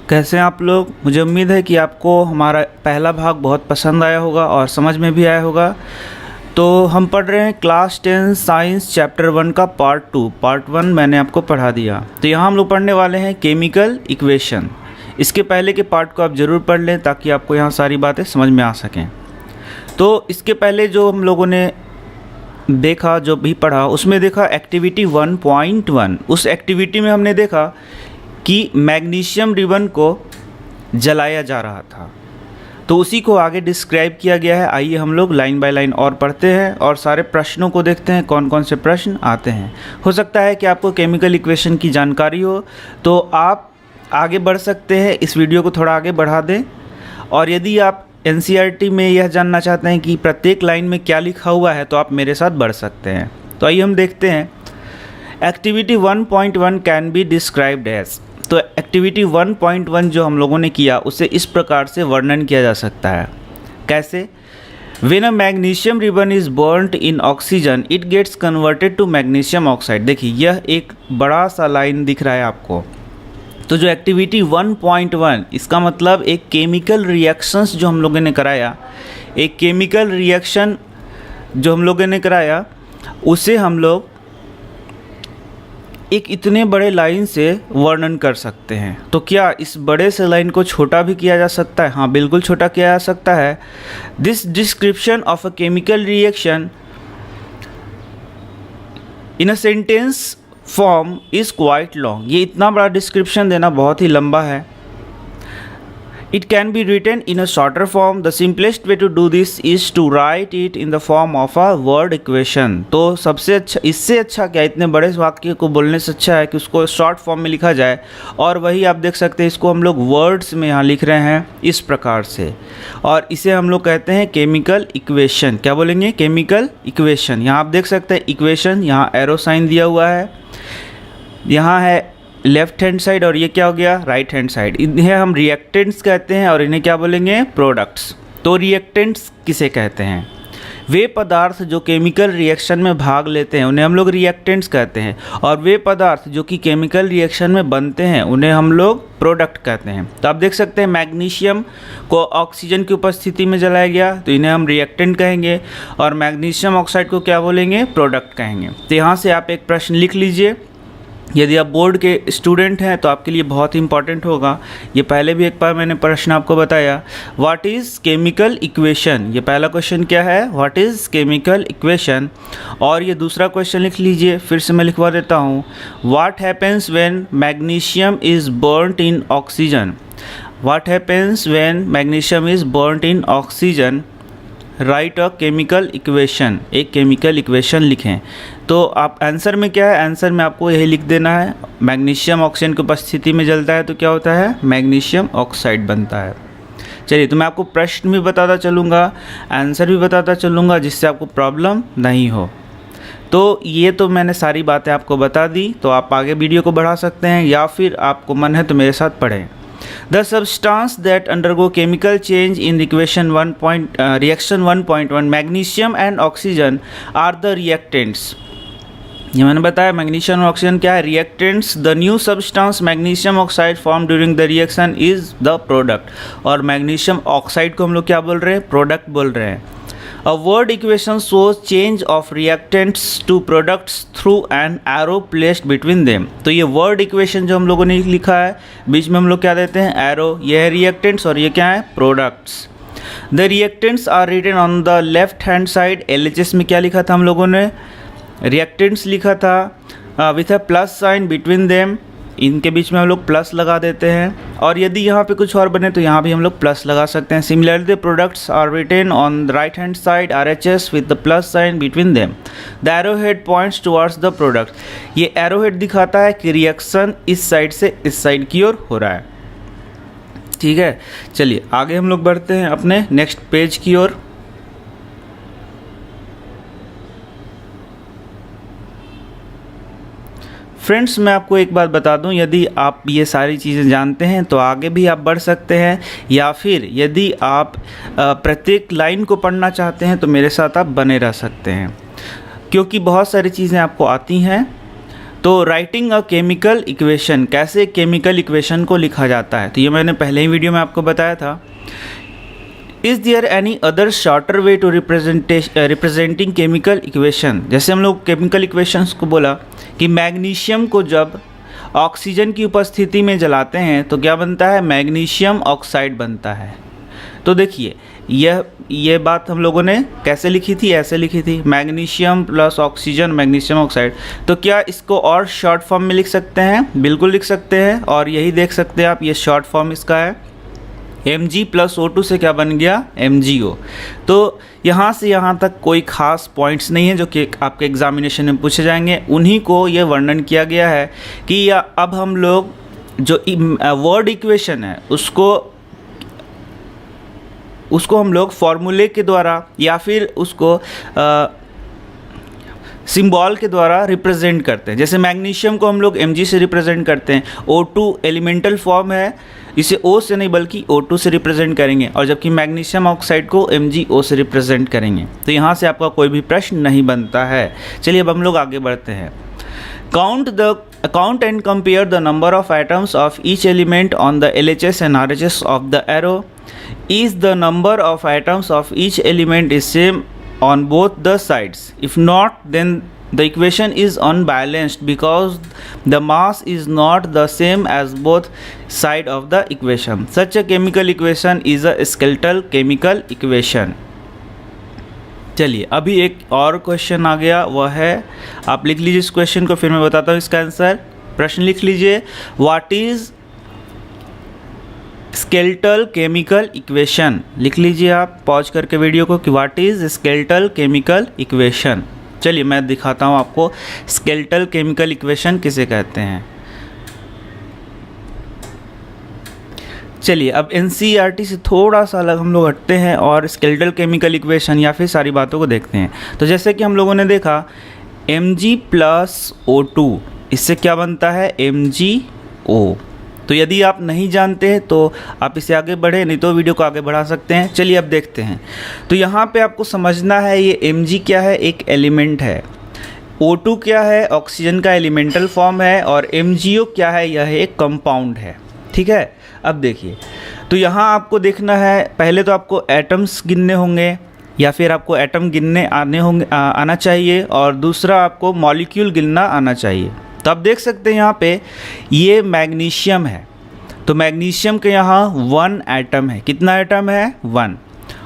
कैसे हैं आप लोग। मुझे उम्मीद है कि आपको हमारा पहला भाग बहुत पसंद आया होगा और समझ में भी आया होगा। तो हम पढ़ रहे हैं क्लास 10 साइंस चैप्टर 1 का पार्ट 2। पार्ट 1 मैंने आपको पढ़ा दिया। तो यहाँ हम लोग पढ़ने वाले हैं केमिकल इक्वेशन। इसके पहले के पार्ट को आप ज़रूर पढ़ लें ताकि आपको यहाँ सारी बातें समझ में आ सकें। तो इसके पहले जो हम लोगों ने देखा, जो भी पढ़ा, उसमें देखा एक्टिविटी 1.1। उस एक्टिविटी में हमने देखा कि मैग्नीशियम रिबन को जलाया जा रहा था, तो उसी को आगे डिस्क्राइब किया गया है। आइए हम लोग लाइन बाय लाइन और पढ़ते हैं और सारे प्रश्नों को देखते हैं कौन कौन से प्रश्न आते हैं। हो सकता है कि आपको केमिकल इक्वेशन की जानकारी हो तो आप आगे बढ़ सकते हैं, इस वीडियो को थोड़ा आगे बढ़ा दें। और यदि आप एनसीईआरटी में यह जानना चाहते हैं कि प्रत्येक लाइन में क्या लिखा हुआ है तो आप मेरे साथ बढ़ सकते हैं। तो आइए हम देखते हैं। Activity 1.1 can be described as. तो एक्टिविटी 1.1 जो हम लोगों ने किया उसे इस प्रकार से वर्णन किया जा सकता है। कैसे? When a magnesium ribbon is burnt in oxygen, it gets converted to magnesium oxide। देखिए यह एक बड़ा सा लाइन दिख रहा है आपको। तो जो एक्टिविटी 1.1 इसका मतलब एक केमिकल रिएक्शंस जो हम लोगों ने कराया, एक केमिकल रिएक्शन जो हम लोगों ने कराया उसे हम लोग एक इतने बड़े लाइन से वर्णन कर सकते हैं। तो क्या इस बड़े से लाइन को छोटा भी किया जा सकता है? हाँ, बिल्कुल छोटा किया जा सकता है। This description of a chemical reaction in a sentence form is quite long. ये इतना बड़ा डिस्क्रिप्शन देना बहुत ही लंबा है। It can be written in a shorter form. The simplest way to do this is to write it in the form of a word equation. तो सबसे अच्छा, इससे अच्छा क्या, इतने बड़े वाक्य को बोलने से अच्छा है कि उसको शॉर्ट फॉर्म में लिखा जाए। और वही आप देख सकते हैं, इसको हम लोग वर्ड्स में यहाँ लिख रहे हैं इस प्रकार से, और इसे हम लोग कहते हैं केमिकल इक्वेशन। क्या बोलेंगे? Chemical equation. यहाँ आप देख सकते हैं इक्वेशन, यहाँ एरो साइन दिया हुआ है, यहाँ है लेफ्ट हैंड साइड और ये क्या हो गया? Right hand side. इन्हें हम रिएक्टेंट्स कहते हैं और इन्हें क्या बोलेंगे? प्रोडक्ट्स। तो रिएक्टेंट्स किसे कहते हैं? वे पदार्थ जो केमिकल रिएक्शन में भाग लेते हैं उन्हें हम लोग रिएक्टेंट्स कहते हैं, और वे पदार्थ जो कि केमिकल रिएक्शन में बनते हैं उन्हें हम लोग प्रोडक्ट कहते हैं। तो आप देख सकते हैं मैग्नीशियम को ऑक्सीजन की उपस्थिति में जलाया गया तो इन्हें हम रिएक्टेंट कहेंगे, और मैग्नीशियम ऑक्साइड को क्या बोलेंगे? प्रोडक्ट कहेंगे। तो यहाँ से आप एक प्रश्न लिख लीजिए। यदि आप बोर्ड के स्टूडेंट हैं तो आपके लिए बहुत इंपॉर्टेंट होगा। ये पहले भी एक बार मैंने प्रश्न आपको बताया। What is chemical equation? ये पहला क्वेश्चन क्या है? What is chemical equation. और ये दूसरा क्वेश्चन लिख लीजिए, फिर से मैं लिखवा देता हूँ। What happens when magnesium is burned in oxygen. What happens when magnesium is burned in oxygen. Right a chemical equation. एक केमिकल इक्वेशन लिखें। तो आप आंसर में क्या है? आंसर में आपको यही लिख देना है, मैग्नीशियम ऑक्सीजन की उपस्थिति में जलता है तो क्या होता है? मैग्नीशियम ऑक्साइड बनता है। चलिए, तो मैं आपको प्रश्न भी बताता चलूँगा, आंसर भी बताता चलूँगा, जिससे आपको प्रॉब्लम नहीं हो। तो ये तो मैंने सारी बातें आपको बता दी। तो आप आगे वीडियो को बढ़ा सकते हैं या फिर आपको मन है तो मेरे साथ पढ़ें। The substance that undergo chemical change in reaction 1.1, magnesium and oxygen are the reactants। ये मैंने बताया मैग्नीशियम और ऑक्सीजन क्या है? Reactants. The new substance magnesium oxide form during the reaction is the product. और मैग्नीशियम ऑक्साइड को हम लोग क्या बोल रहे हैं? प्रोडक्ट बोल रहे हैं। A word equation shows change of reactants to products through an arrow placed between them। तो ये word equation जो हम लोगों ने लिखा है, बीच में हम लोग क्या देते हैं? arrow। ये है reactants और ये क्या है? products। The reactants are written on the left hand side। LHS में क्या लिखा था हम लोगों ने? reactants लिखा था with a plus sign between them। इनके बीच में हम लोग प्लस लगा देते हैं, और यदि यहाँ पे कुछ और बने तो यहाँ भी हम लोग प्लस लगा सकते हैं। Similarly the products are written on the right hand side RHS with the plus sign between them. The arrow head points towards the product. ये एरो हेड दिखाता है कि रिएक्शन इस साइड से इस साइड की ओर हो रहा है। ठीक है, चलिए आगे हम लोग बढ़ते हैं अपने नेक्स्ट पेज की ओर। फ्रेंड्स, मैं आपको एक बात बता दूं, यदि आप ये सारी चीज़ें जानते हैं तो आगे भी आप बढ़ सकते हैं, या फिर यदि आप प्रत्येक लाइन को पढ़ना चाहते हैं तो मेरे साथ आप बने रह सकते हैं, क्योंकि बहुत सारी चीज़ें आपको आती हैं। तो राइटिंग अ केमिकल इक्वेशन, कैसे केमिकल इक्वेशन को लिखा जाता है, तो ये मैंने पहले ही वीडियो में आपको बताया था। Is there any other shorter way to representing chemical equation, जैसे हम लोग केमिकल इक्वेशंस को बोला कि मैग्नीशियम को जब ऑक्सीजन की उपस्थिति में जलाते हैं तो क्या बनता है, मैग्नीशियम ऑक्साइड बनता है। तो देखिए यह बात हम लोगों ने कैसे लिखी थी, ऐसे लिखी थी, magnesium plus oxygen magnesium oxide. तो क्या इसको और शॉर्ट फॉर्म में लिख सकते हैं, बिल्कुल लिख सकते हैं, और यही देख सकते हैं आप, ये शॉर्ट फॉर्म इसका है Mg प्लस O2 से क्या बन गया, MgO। तो यहाँ से यहाँ तक कोई खास पॉइंट्स नहीं है जो कि आपके एग्जामिनेशन में पूछे जाएंगे, उन्हीं को ये वर्णन किया गया है कि अब हम लोग जो वर्ड इक्वेशन है उसको हम लोग फॉर्मूले के द्वारा या फिर उसको सिंबल के द्वारा रिप्रेजेंट करते हैं। जैसे मैग्नीशियम को हम लोग Mg से रिप्रेजेंट करते हैं, O2 एलिमेंटल फॉर्म है, इसे O से नहीं बल्कि O2 से रिप्रेजेंट करेंगे, और जबकि मैग्नीशियम ऑक्साइड को MgO से रिप्रेजेंट करेंगे। तो यहाँ से आपका कोई भी प्रश्न नहीं बनता है। चलिए अब हम लोग आगे बढ़ते हैं। Count and compare the number of atoms of each element on the LHS and RHS of the arrow. Is the number of atoms of each element is same on both the sides? If not, then the equation is unbalanced because the mass is not the same as both side of the equation. Such a chemical equation is a skeletal chemical equation. चलिए अभी एक और question आ गया, वह है, आप लिख लीजिए इस क्वेश्चन को, फिर मैं बताता हूँ इसका आंसर। प्रश्न लिख लीजिए, what is skeletal chemical equation. लिख लीजिए आप पॉज करके वीडियो को कि what is skeletal chemical equation. चलिए मैं दिखाता हूँ आपको स्केलेटल केमिकल इक्वेशन किसे कहते हैं। चलिए अब NCERT से थोड़ा सा अलग हम लोग हटते हैं और स्केलेटल केमिकल इक्वेशन या फिर सारी बातों को देखते हैं। तो जैसे कि हम लोगों ने देखा Mg प्लस O2, इससे क्या बनता है, MgO। तो यदि आप नहीं जानते हैं तो आप इसे आगे बढ़े, नहीं तो वीडियो को आगे बढ़ा सकते हैं। चलिए अब देखते हैं। तो यहाँ पे आपको समझना है ये Mg क्या है, एक एलिमेंट है, O2 क्या है, ऑक्सीजन का एलिमेंटल फॉर्म है, और MgO क्या है, यह एक कंपाउंड है। ठीक है, अब देखिए, तो यहाँ आपको देखना है, पहले तो आपको एटम्स गिनने होंगे या फिर आपको एटम गिनने आना चाहिए, और दूसरा आपको मॉलिक्यूल गिनना आना चाहिए। तो आप देख सकते हैं यहाँ पे ये मैग्नीशियम है, तो मैग्नीशियम के यहाँ 1 एटम है। कितना एटम है, 1।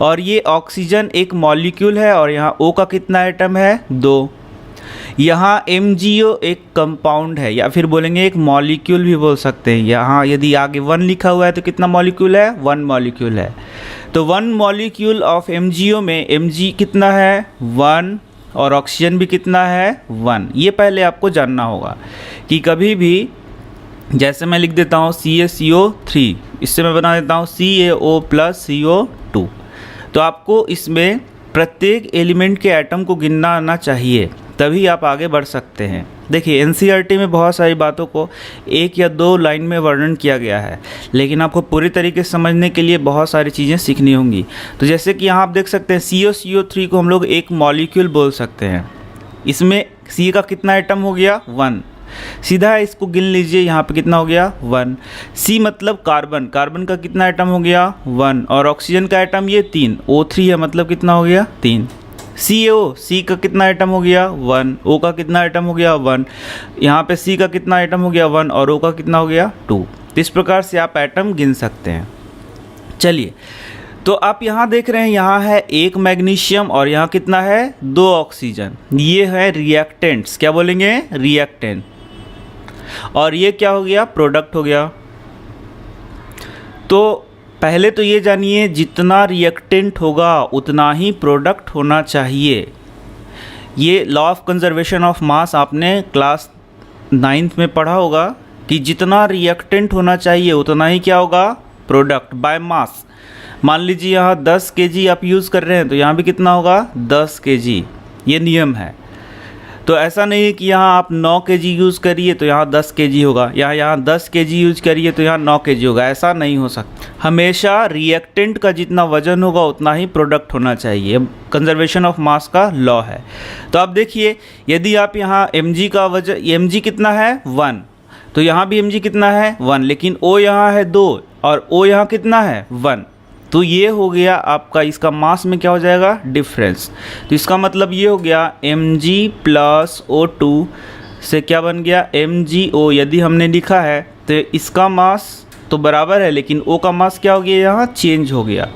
और ये ऑक्सीजन एक मॉलिक्यूल है, और यहाँ O का कितना एटम है, 2। यहाँ MgO एक कंपाउंड है, या फिर बोलेंगे एक मॉलिक्यूल भी बोल सकते हैं। यहाँ यदि आगे 1 लिखा हुआ है तो कितना मॉलिक्यूल है, 1 मॉलिक्यूल है। तो 1 मॉलिक्यूल ऑफ MgO में Mg कितना है, 1, और ऑक्सीजन भी कितना है, 1। ये पहले आपको जानना होगा कि कभी भी, जैसे मैं लिख देता हूँ CaCO3, इससे मैं बना देता हूँ CaO प्लस CO2। तो आपको इसमें प्रत्येक एलिमेंट के एटम को गिनना आना चाहिए, तभी आप आगे बढ़ सकते हैं। देखिए NCERT में बहुत सारी बातों को 1 या 2 लाइन में वर्णन किया गया है, लेकिन आपको पूरी तरीके से समझने के लिए बहुत सारी चीज़ें सीखनी होंगी। तो जैसे कि यहाँ आप देख सकते हैं CaCO3 को हम लोग एक मॉलिक्यूल बोल सकते हैं। इसमें C का कितना एटम हो गया, 1। सीधा इसको गिन लीजिए, यहाँ पे कितना हो गया, 1। C मतलब कार्बन, कार्बन का कितना एटम हो गया, 1, और ऑक्सीजन का एटम ये 3, O3 है, मतलब कितना हो गया, 3। CaO, C का कितना आइटम हो गया, 1। O का कितना आइटम हो गया, 1। यहाँ पे C का कितना आइटम हो गया, 1, और O का कितना हो गया, 2। तो इस प्रकार से आप आइटम गिन सकते हैं। चलिए, तो आप यहाँ देख रहे हैं, यहाँ है 1 मैग्नीशियम और यहाँ कितना है, 2 ऑक्सीजन। ये है रिएक्टेंट्स, क्या बोलेंगे, रिएक्टेंट। और ये क्या हो गया, प्रोडक्ट हो गया। तो पहले तो ये जानिए, जितना रिएक्टेंट होगा उतना ही प्रोडक्ट होना चाहिए। ये law of conservation of mass आपने क्लास 9th में पढ़ा होगा कि जितना रिएक्टेंट होना चाहिए उतना ही क्या होगा, प्रोडक्ट बाय मास। मान लीजिए यहाँ 10 kg आप यूज़ कर रहे हैं, तो यहाँ भी कितना होगा, 10 kg। ये नियम है। तो ऐसा नहीं है कि यहाँ आप 9 kg यूज़ करिए तो यहाँ 10 kg होगा, यहाँ 10 kg यूज करिए तो यहाँ 9 kg होगा, ऐसा नहीं हो सकता। हमेशा रिएक्टेंट का जितना वजन होगा उतना ही प्रोडक्ट होना चाहिए, कंजर्वेशन ऑफ मास का लॉ है। तो आप देखिए, यदि आप यहाँ mg का वजन, mg कितना है 1, तो यहाँ भी mg कितना है 1, लेकिन O यहाँ है 2 और O यहाँ कितना है 1, तो ये हो गया आपका, इसका मास में क्या हो जाएगा डिफरेंस। तो इसका मतलब ये हो गया mg प्लस O2 से क्या बन गया mgO। यदि हमने लिखा है तो इसका मास तो बराबर है, लेकिन O का मास क्या हो गया यहाँ चेंज हो गया।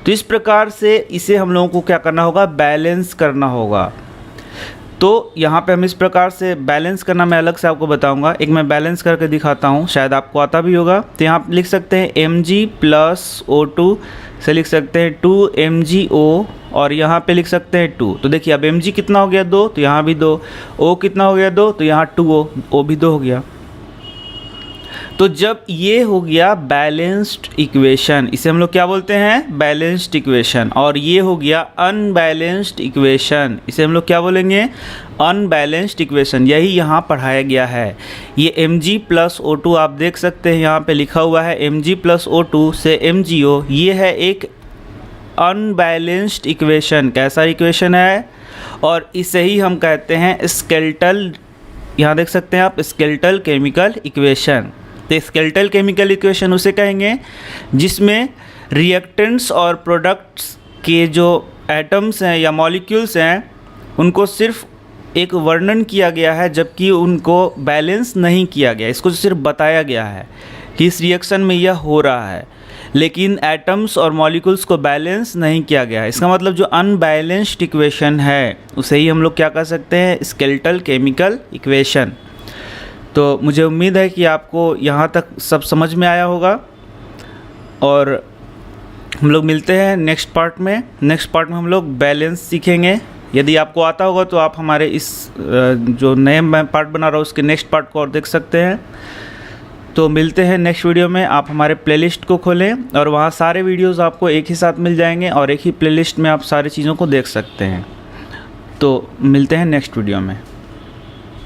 तो इस प्रकार से इसे हम लोगों को क्या करना होगा, बैलेंस करना होगा। तो यहाँ पे हम इस प्रकार से बैलेंस करना मैं अलग से आपको बताऊंगा, एक मैं बैलेंस करके दिखाता हूँ, शायद आपको आता भी होगा। तो यहाँ लिख सकते हैं mg प्लस O2 से लिख सकते हैं 2 mgO और यहाँ पे लिख सकते हैं 2। तो देखिए अब mg कितना हो गया 2, तो यहाँ भी 2, O कितना हो गया 2, तो यहाँ 2O, O भी 2 हो गया। तो जब ये हो गया बैलेंस्ड इक्वेशन, इसे हम लोग क्या बोलते हैं बैलेंस्ड इक्वेशन, और ये हो गया अनबैलेंस्ड इक्वेशन, इसे हम लोग क्या बोलेंगे अनबैलेंस्ड इक्वेशन। यही यहाँ पढ़ाया गया है। ये mg प्लस O2 आप देख सकते हैं यहाँ पे लिखा हुआ है mg प्लस O2 से mgO, ये है एक अनबैलेंस्ड इक्वेशन। कैसा इक्वेशन है, और इसे ही हम कहते हैं स्केलेटल, यहाँ देख सकते हैं आप स्केलेटल केमिकल इक्वेशन। तो स्केलेटल केमिकल इक्वेशन उसे कहेंगे जिसमें रिएक्टेंट्स और प्रोडक्ट्स के जो एटम्स हैं या मॉलिक्यूल्स हैं उनको सिर्फ एक वर्णन किया गया है, जबकि उनको बैलेंस नहीं किया गया। इसको सिर्फ बताया गया है कि इस रिएक्शन में यह हो रहा है, लेकिन एटम्स और मॉलिक्यूल्स को बैलेंस नहीं किया गया है। इसका मतलब जो अनबैलेंस्ड इक्वेशन है उसे ही हम लोग क्या कह सकते हैं स्केलेटल केमिकल इक्वेशन। तो मुझे उम्मीद है कि आपको यहाँ तक सब समझ में आया होगा, और हम लोग मिलते हैं नेक्स्ट पार्ट में। नेक्स्ट पार्ट में हम लोग बैलेंस सीखेंगे। यदि आपको आता होगा तो आप हमारे इस जो नए मैं पार्ट बना रहा हूँ उसके नेक्स्ट पार्ट को और देख सकते हैं। तो मिलते हैं नेक्स्ट वीडियो में। आप हमारे प्लेलिस्ट को खोलें और वहाँ सारे वीडियोस आपको एक ही साथ मिल जाएंगे और एक ही प्लेलिस्ट में आप सारी चीज़ों को देख सकते हैं। तो मिलते हैं नेक्स्ट वीडियो में।